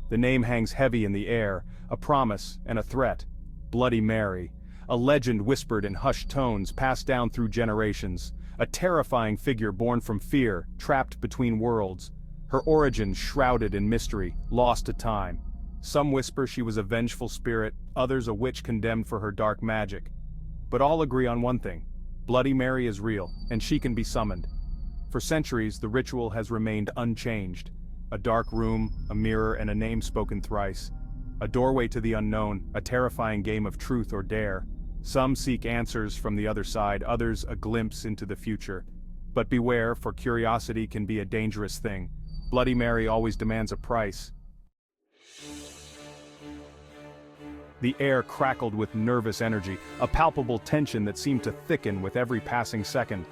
The name hangs heavy in the air, a promise and a threat. Bloody Mary. A legend whispered in hushed tones passed down through generations. A terrifying figure born from fear, trapped between worlds. Her origins shrouded in mystery, lost to time. Some whisper she was a vengeful spirit, others a witch condemned for her dark magic. But all agree on one thing. Bloody Mary is real, and she can be summoned. For centuries, the ritual has remained unchanged. A dark room, a mirror, and a name spoken thrice. A doorway to the unknown, a terrifying game of truth or dare. Some seek answers from the other side, others a glimpse into the future. But beware, for curiosity can be a dangerous thing. Bloody Mary always demands a price. The air crackled with nervous energy, a palpable tension that seemed to thicken with every passing second.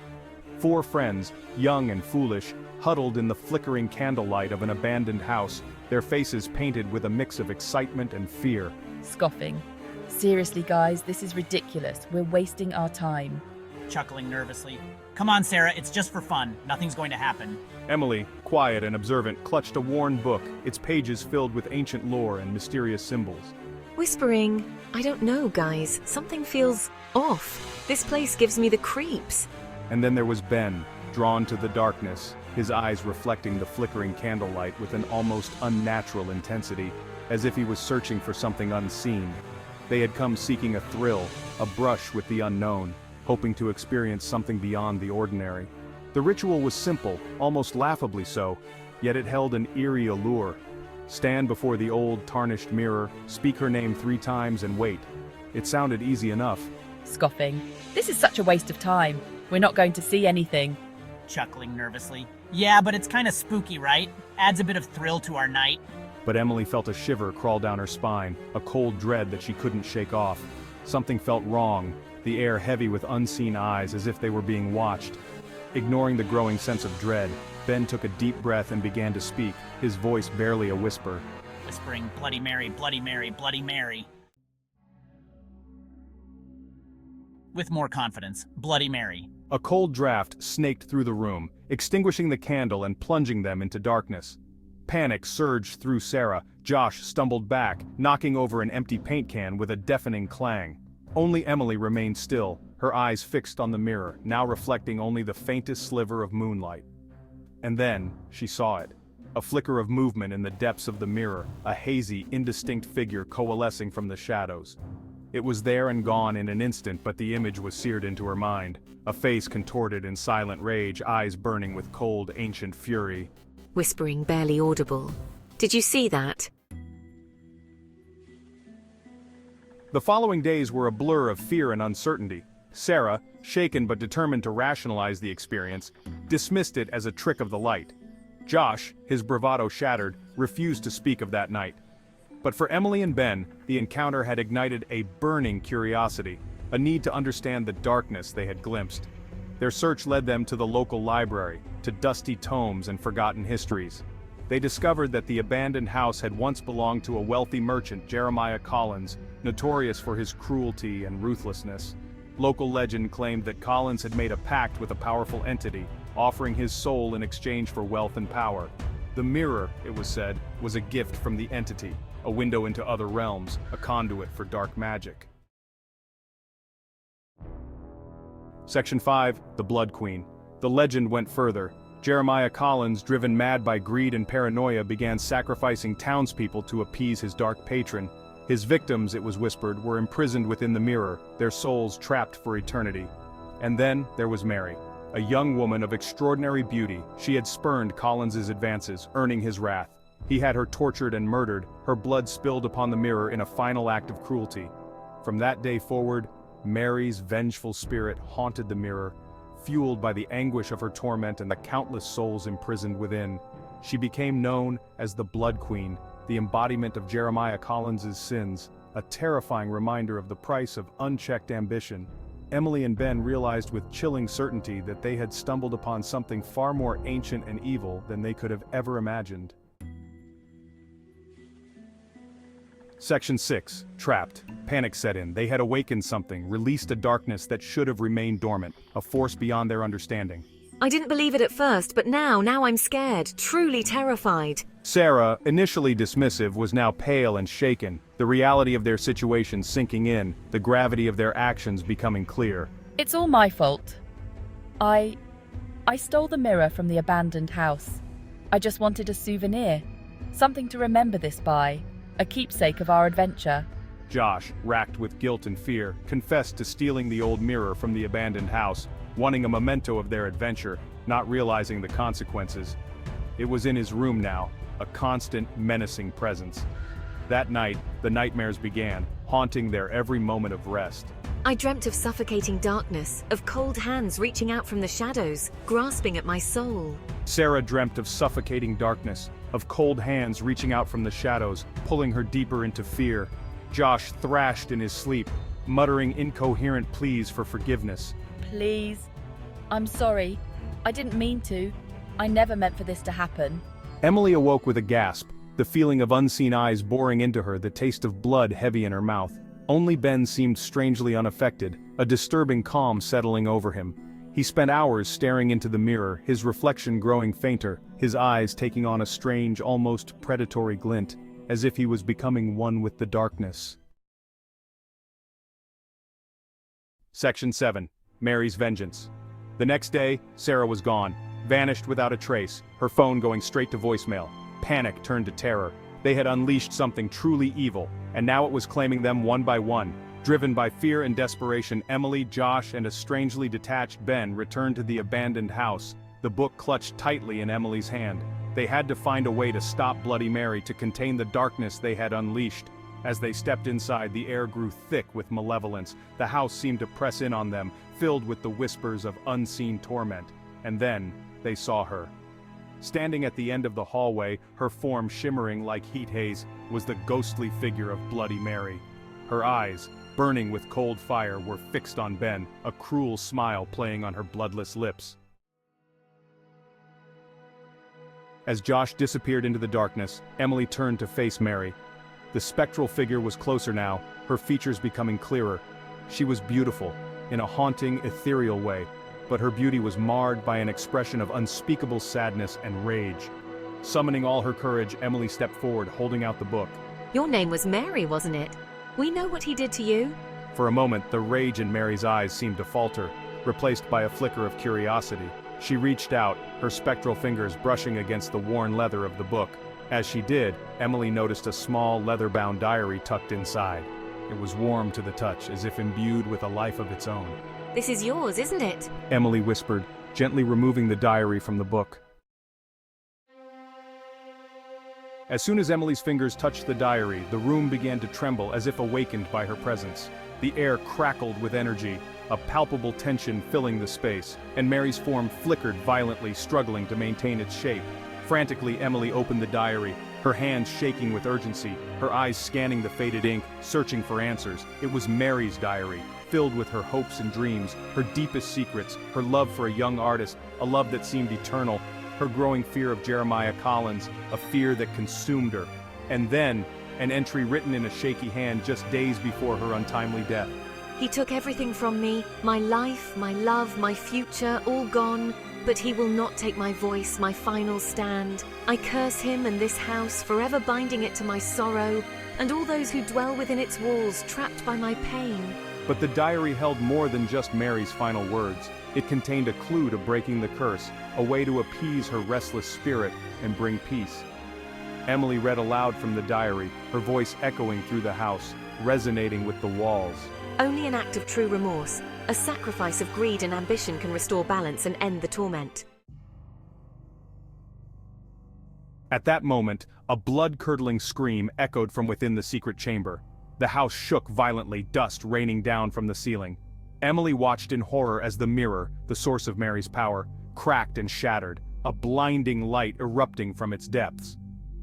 4 friends, young and foolish, huddled in the flickering candlelight of an abandoned house, their faces painted with a mix of excitement and fear. Scoffing. Seriously, guys, this is ridiculous. We're wasting our time. Chuckling nervously. Come on, Sarah, it's just for fun. Nothing's going to happen. Emily, quiet and observant, clutched a worn book, its pages filled with ancient lore and mysterious symbols. Whispering, I don't know, guys. Something feels off. This place gives me the creeps. And then there was Ben, drawn to the darkness, his eyes reflecting the flickering candlelight with an almost unnatural intensity, as if he was searching for something unseen. They had come seeking a thrill, a brush with the unknown, hoping to experience something beyond the ordinary. The ritual was simple, almost laughably so, yet it held an eerie allure. Stand before the old, tarnished mirror, speak her name 3 times and wait. It sounded easy enough. Scoffing. This is such a waste of time. We're not going to see anything. Chuckling nervously. Yeah, but it's kind of spooky, right? Adds a bit of thrill to our night. But Emily felt a shiver crawl down her spine, a cold dread that she couldn't shake off. Something felt wrong, the air heavy with unseen eyes as if they were being watched. Ignoring the growing sense of dread, Ben took a deep breath and began to speak, his voice barely a whisper. Whispering, Bloody Mary, Bloody Mary, Bloody Mary. With more confidence, Bloody Mary. A cold draft snaked through the room, extinguishing the candle and plunging them into darkness. Panic surged through Sarah. Josh stumbled back, knocking over an empty paint can with a deafening clang. Only Emily remained still, her eyes fixed on the mirror, now reflecting only the faintest sliver of moonlight. And then, she saw it. A flicker of movement in the depths of the mirror, a hazy, indistinct figure coalescing from the shadows. It was there and gone in an instant, but the image was seared into her mind. A face contorted in silent rage, eyes burning with cold, ancient fury. Whispering, barely audible. Did you see that? The following days were a blur of fear and uncertainty. Sarah, shaken but determined to rationalize the experience, dismissed it as a trick of the light. Josh, his bravado shattered, refused to speak of that night. But for Emily and Ben, the encounter had ignited a burning curiosity, a need to understand the darkness they had glimpsed. Their search led them to the local library, to dusty tomes and forgotten histories. They discovered that the abandoned house had once belonged to a wealthy merchant, Jeremiah Collins, notorious for his cruelty and ruthlessness. Local legend claimed that Collins had made a pact with a powerful entity, offering his soul in exchange for wealth and power. The mirror, it was said, was a gift from the entity, a window into other realms, a conduit for dark magic. Section 5, The Blood Queen. The legend went further. Jeremiah Collins, driven mad by greed and paranoia, began sacrificing townspeople to appease his dark patron. His victims, it was whispered, were imprisoned within the mirror, their souls trapped for eternity. And then there was Mary, a young woman of extraordinary beauty. She had spurned Collins's advances, earning his wrath. He had her tortured and murdered, her blood spilled upon the mirror in a final act of cruelty. From that day forward, Mary's vengeful spirit haunted the mirror, fueled by the anguish of her torment and the countless souls imprisoned within. She became known as the Blood Queen, the embodiment of Jeremiah Collins's sins, a terrifying reminder of the price of unchecked ambition. Emily and Ben realized with chilling certainty that they had stumbled upon something far more ancient and evil than they could have ever imagined. Section 6, Trapped. Panic set in. They had awakened something, released a darkness that should have remained dormant, a force beyond their understanding. I didn't believe it at first, but now I'm scared, truly terrified. Sarah, initially dismissive, was now pale and shaken, the reality of their situation sinking in, the gravity of their actions becoming clear. It's all my fault. I stole the mirror from the abandoned house. I just wanted a souvenir, something to remember this by, a keepsake of our adventure. Josh, racked with guilt and fear, confessed to stealing the old mirror from the abandoned house, wanting a memento of their adventure, not realizing the consequences. It was in his room now, a constant, menacing presence. That night, the nightmares began, haunting their every moment of rest. I dreamt of suffocating darkness, of cold hands reaching out from the shadows, grasping at my soul. Sarah dreamt of suffocating darkness, of cold hands reaching out from the shadows, pulling her deeper into fear. Josh thrashed in his sleep, muttering incoherent pleas for forgiveness. Please. I'm sorry. I didn't mean to. I never meant for this to happen. Emily awoke with a gasp, the feeling of unseen eyes boring into her, the taste of blood heavy in her mouth. Only Ben seemed strangely unaffected, a disturbing calm settling over him. He spent hours staring into the mirror, his reflection growing fainter, his eyes taking on a strange, almost predatory glint, as if he was becoming one with the darkness. Section 7. Mary's Vengeance. The next day, Sarah was gone, vanished without a trace, her phone going straight to voicemail. Panic turned to terror. They had unleashed something truly evil, and now it was claiming them one by one. Driven by fear and desperation, Emily, Josh, and a strangely detached Ben returned to the abandoned house, the book clutched tightly in Emily's hand. They had to find a way to stop Bloody Mary, to contain the darkness they had unleashed. As they stepped inside, the air grew thick with malevolence. The house seemed to press in on them, filled with the whispers of unseen torment. And then, they saw her. Standing at the end of the hallway, her form shimmering like heat haze, was the ghostly figure of Bloody Mary. Her eyes, burning with cold fire, were fixed on Ben, a cruel smile playing on her bloodless lips. As Josh disappeared into the darkness, Emily turned to face Mary. The spectral figure was closer now, her features becoming clearer. She was beautiful, in a haunting, ethereal way, but her beauty was marred by an expression of unspeakable sadness and rage. Summoning all her courage, Emily stepped forward, holding out the book. Your name was Mary, wasn't it? We know what he did to you. For a moment, the rage in Mary's eyes seemed to falter, replaced by a flicker of curiosity. She reached out, her spectral fingers brushing against the worn leather of the book. As she did, Emily noticed a small, leather-bound diary tucked inside. It was warm to the touch, as if imbued with a life of its own. This is yours, isn't it? Emily whispered, gently removing the diary from the book. As soon as Emily's fingers touched the diary, the room began to tremble as if awakened by her presence. The air crackled with energy, a palpable tension filling the space, and Mary's form flickered violently, struggling to maintain its shape. Frantically, Emily opened the diary, her hands shaking with urgency, her eyes scanning the faded ink, searching for answers. It was Mary's diary, filled with her hopes and dreams, her deepest secrets, her love for a young artist, a love that seemed eternal, her growing fear of Jeremiah Collins, a fear that consumed her. And then, an entry written in a shaky hand just days before her untimely death. He took everything from me, my life, my love, my future, all gone. But he will not take my voice, my final stand. I curse him and this house, forever binding it to my sorrow, and all those who dwell within its walls, trapped by my pain. But the diary held more than just Mary's final words. It contained a clue to breaking the curse, a way to appease her restless spirit and bring peace. Emily read aloud from the diary, her voice echoing through the house, resonating with the walls. Only an act of true remorse, a sacrifice of greed and ambition can restore balance and end the torment. At that moment, a blood-curdling scream echoed from within the secret chamber. The house shook violently, dust raining down from the ceiling. Emily watched in horror as the mirror, the source of Mary's power, cracked and shattered, a blinding light erupting from its depths.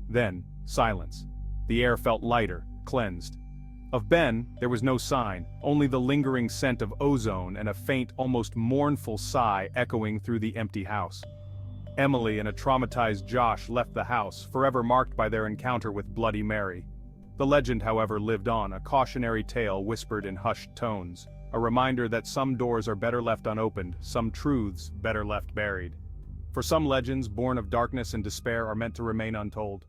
Then, silence. The air felt lighter, cleansed. Of Ben, there was no sign, only the lingering scent of ozone and a faint, almost mournful sigh echoing through the empty house. Emily and a traumatized Josh left the house, forever marked by their encounter with Bloody Mary. The legend, however, lived on, a cautionary tale whispered in hushed tones. a reminder that some doors are better left unopened, some truths better left buried. For some legends born of darkness and despair are meant to remain untold.